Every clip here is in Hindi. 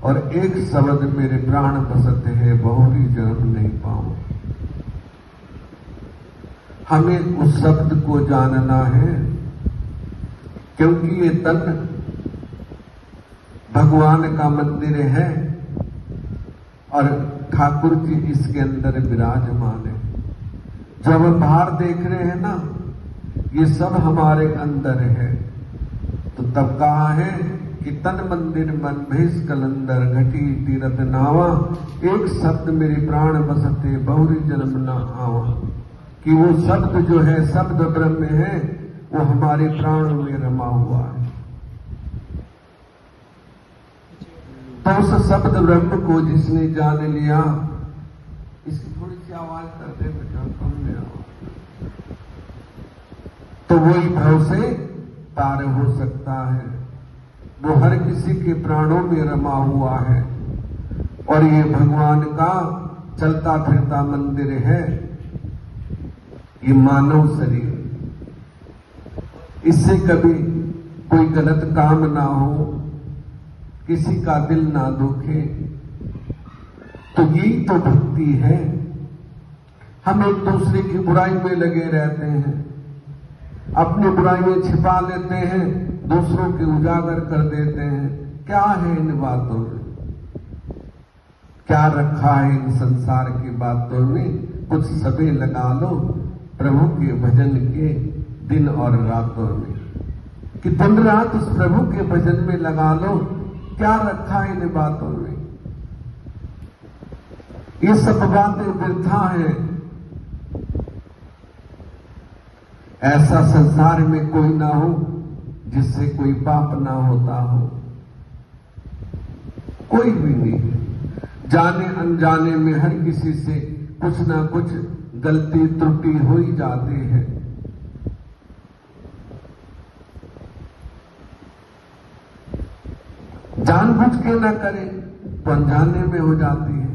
और एक शब्द मेरे प्राण बसते हैं, बहुरी जन्म नहीं पाऊं। हमें उस शब्द को जानना है, क्योंकि ये तन भगवान का मंदिर है और ठाकुर जी इसके अंदर विराजमान है। जब हम बाहर देख रहे हैं ना, ये सब हमारे अंदर है, तो तब कहा है कि तन मंदिर मन भेष कलंदर, घटी तीरथ नावा, एक शब्द मेरे प्राण बसते, बहुरी जन्म न आवा। कि वो शब्द जो है, शब्द ब्रह्म है, वो हमारे प्राणों में रमा हुआ है। तो उस शब्द ब्रह्म को जिसने जान लिया, इसकी थोड़ी सी आवाज करते बेटा, कम में आवाज, तो वही भव से पार हो सकता है। वो हर किसी के प्राणों में रमा हुआ है और ये भगवान का चलता फिरता मंदिर है, ये मानव शरीर। इससे कभी कोई गलत काम ना हो, किसी का दिल ना दुखे, तो यही तो भक्ति है। हम एक दूसरे की बुराई में लगे रहते हैं, अपनी बुराइयां छिपा लेते हैं, दूसरों के उजागर कर देते हैं। क्या है इन बातों में? क्या रखा है इन संसार की बातों में? कुछ समय लगा लो प्रभु के भजन के दिन और रातों में, कि दिन रात उस प्रभु के भजन में लगा लो। क्या रखा है इन बातों में? ये सब बातें वृथा हैं। ऐसा संसार में कोई ना हो जिससे कोई पाप ना होता हो, कोई भी नहीं। जाने अनजाने में हर किसी से कुछ ना कुछ गलती त्रुटि हो ही जाती है। जानबूझ के ना करें तो अनजाने में हो जाती है,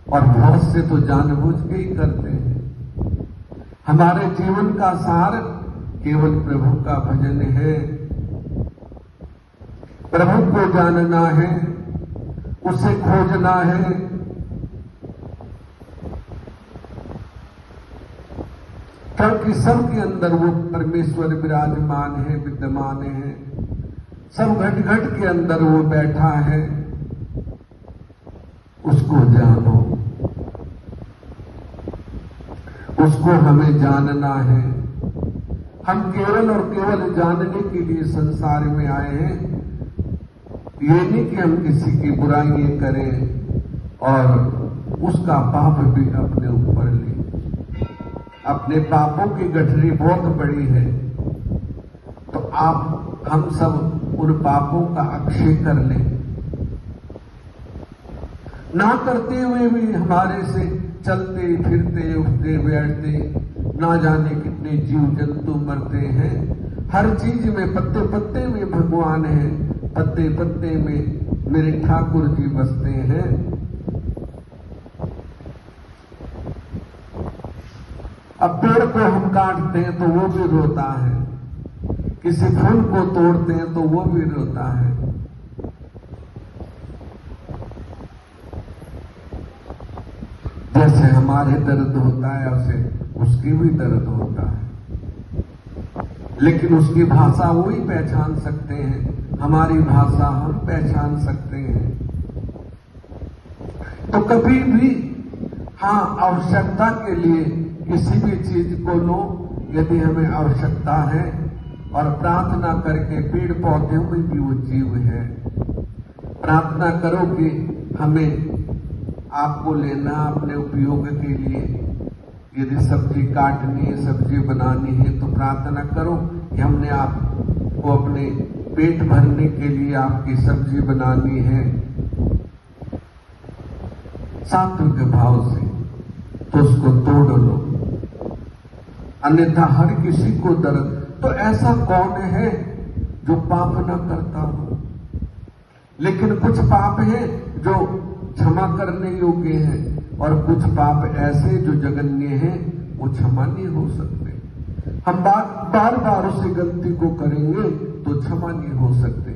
और बहुत से तो जानबूझ के ही करते हैं। हमारे जीवन का सार केवल प्रभु का भजन है, प्रभु को जानना है, उसे खोजना है। क्योंकि सबके अंदर वो परमेश्वर विराजमान है, विद्यमान है। सब घट घट के अंदर वो बैठा है, उसको जानो, उसको हमें जानना है। हम केवल और केवल जानने के लिए संसार में आए हैं। ये नहीं कि हम किसी की बुराइयां करें और उसका पाप भी अपने ऊपर लें। अपने पापों की गठरी बहुत बड़ी है, तो हम सब उन पापों का अक्षय कर लें। ना करते हुए भी हमारे से चलते फिरते उठते बैठते ना जाने कितने जीव जंतु मरते हैं। हर चीज में, पत्ते पत्ते में भगवान है, पत्ते पत्ते में मेरे ठाकुर जी बसते हैं। अब पेड़ को हम काटते हैं तो वो भी रोता है, किसी फूल को तोड़ते हैं तो वो भी रोता है। जैसे हमारे दर्द होता है उसे उसकी भी दर्द होता है, लेकिन उसकी भाषा वो ही पहचान सकते हैं, हमारी भाषा हम पहचान सकते हैं। तो कभी भी हाँ, आवश्यकता के लिए किसी भी चीज को लो, यदि हमें आवश्यकता है, और प्रार्थना करके पेड़ पौधे में भी वो जीव है। प्रार्थना करो कि हमें आपको लेना अपने उपयोग के लिए। यदि सब्जी काटनी है, सब्जी बनानी है, तो प्रार्थना करो कि हमने आपको अपने पेट भरने के लिए आपकी सब्जी बनानी है सात्विक भाव से, तो उसको तोड़ लो, अन्यथा हर किसी को दर्द। तो ऐसा कौन है जो पाप न करता हो? लेकिन कुछ पाप हैं जो क्षमा करने योग्य हैं, और कुछ पाप ऐसे जो जघन्य हैं, वो क्षमा नहीं हो सकते। हम बार बार उसी गलती को करेंगे तो क्षमा नहीं हो सकते।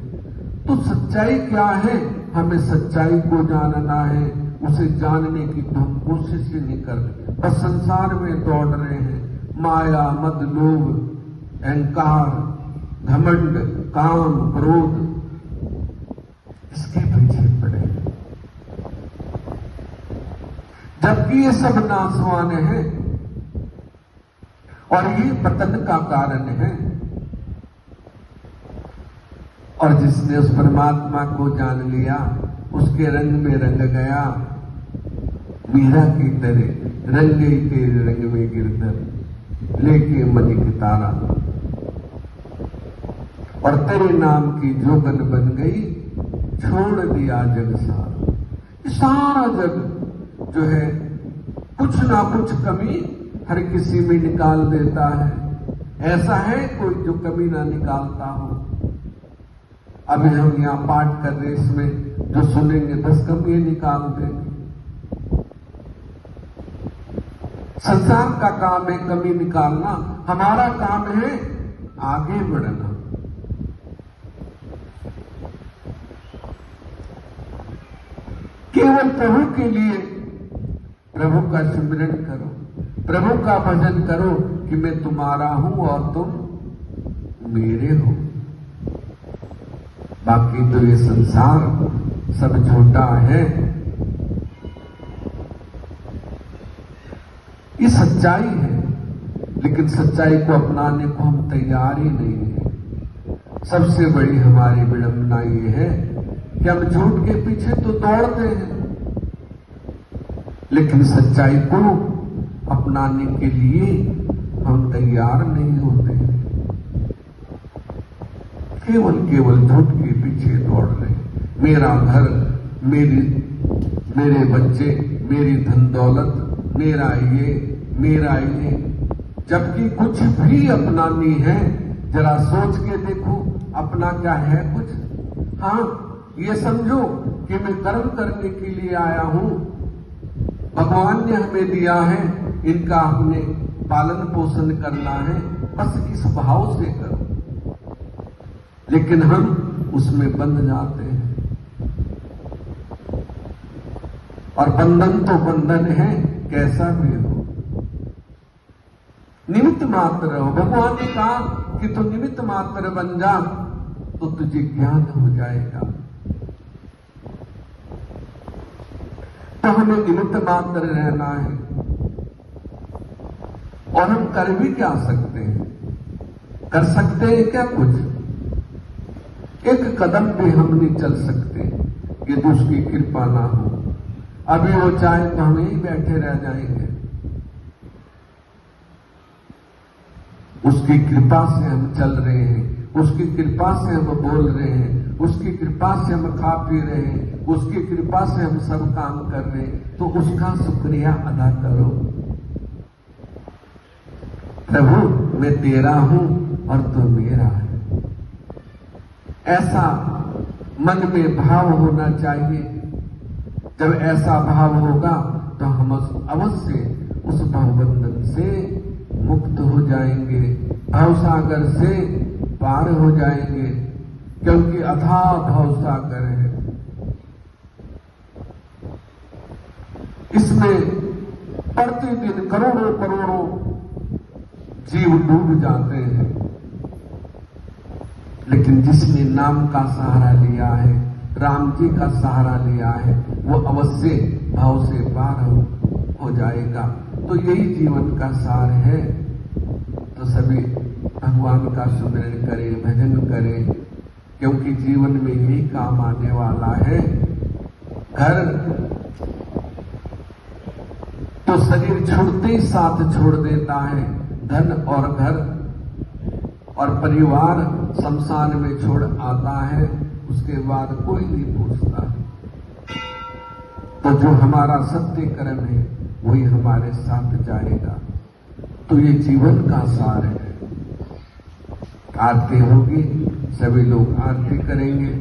तो सच्चाई क्या है, हमें सच्चाई को जानना है। उसे जानने की तो हम कोशिश ही नहीं करते, बस संसार में दौड़ रहे हैं। माया, मद, लोभ, अहंकार, घमंड, काम, क्रोध, इसके पीछे पड़े, जबकि ये सब नाशवान है और ये पतन का कारण है। और जिसने उस परमात्मा को जान लिया, उसके रंग में रंग गया। मीरा की तरह रंग गई तेरे रंग में गिरधर, लेके मणि की तारा, और तेरे नाम की जोगन बन गई, छोड़ दिया जग सारा। सारा जग जो है कुछ ना कुछ कमी हर किसी में निकाल देता है। ऐसा है कोई जो कमी ना निकालता हो? अभी हम यहां पाठ कर रहे, इसमें जो सुनेंगे 10 कमियां निकाल देंगे। संसार का काम है कमी निकालना, हमारा काम है आगे बढ़ना। केवल प्रभु के लिए प्रभु का सिमरन करो, प्रभु का भजन करो कि मैं तुम्हारा हूं और तुम मेरे हो। बाकी तो ये संसार सब झूठा है। ये सच्चाई है, लेकिन सच्चाई को अपनाने को हम तैयार ही नहीं है। सबसे बड़ी हमारी विडंबना ये है कि हम झूठ के पीछे तो दौड़ते हैं, लेकिन सच्चाई को अपनाने के लिए हम तैयार नहीं होते हैं। केवल झूठ के पीछे दौड़ रहे। मेरा घर, मेरे बच्चे, मेरी धन दौलत, मेरा ये, जबकि कुछ भी अपना नहीं है। जरा सोच के देखो, अपना क्या है कुछ? हाँ, ये समझो कि मैं कर्म करने के लिए आया हूं, भगवान ने हमें दिया है, इनका हमने पालन पोषण करना है, बस इस भाव से करो। लेकिन हम उसमें बंध जाते हैं, और बंधन तो बंधन है, कैसा भी हो। निमित्त मात्र रहो। भगवान ने कहा कि तू निमित्त मात्र बन जा तो तुझे ज्ञान हो जाएगा। तो हमें निमित्त मात्र रहना है, और हम कर भी क्या सकते हैं? कर सकते हैं क्या कुछ? एक कदम भी हम नहीं चल सकते यदि उसकी कृपा ना हो। अभी वो चाहे तो हम यहीं बैठे रह जाएंगे। उसकी कृपा से हम चल रहे हैं, उसकी कृपा से हम बोल रहे हैं, उसकी कृपा से हम खा पी रहे हैं, उसकी कृपा से हम सब काम कर रहे हैं। तो उसका शुक्रिया अदा करो। प्रभु मैं तेरा हूं और तू मेरा है, ऐसा मन में भाव होना चाहिए। जब ऐसा भाव होगा तो हम अवश्य उस भवबंधन से मुक्त हो जाएंगे, भवसागर से पार हो जाएंगे, क्योंकि अथाह भवसागर है। इसमें प्रतिदिन करोड़ों करोड़ों जीव डूब जाते हैं, लेकिन जिसने नाम का सहारा लिया है, राम जी का सहारा लिया है, वो अवश्य भाव से पार हो जाएगा। तो यही जीवन का सार है। तो सभी भगवान का सुमिरन करें, भजन करें, क्योंकि जीवन में यही काम आने वाला है। घर तो शरीर छोड़ते ही साथ छोड़ देता है, धन और घर और परिवार शमशान में छोड़ आता है, उसके बाद कोई नहीं पूछता। तो जो हमारा सत्य कर्म है वही हमारे साथ जाएगा। तो ये जीवन का सार है। आरती होगी, सभी लोग आरती करेंगे।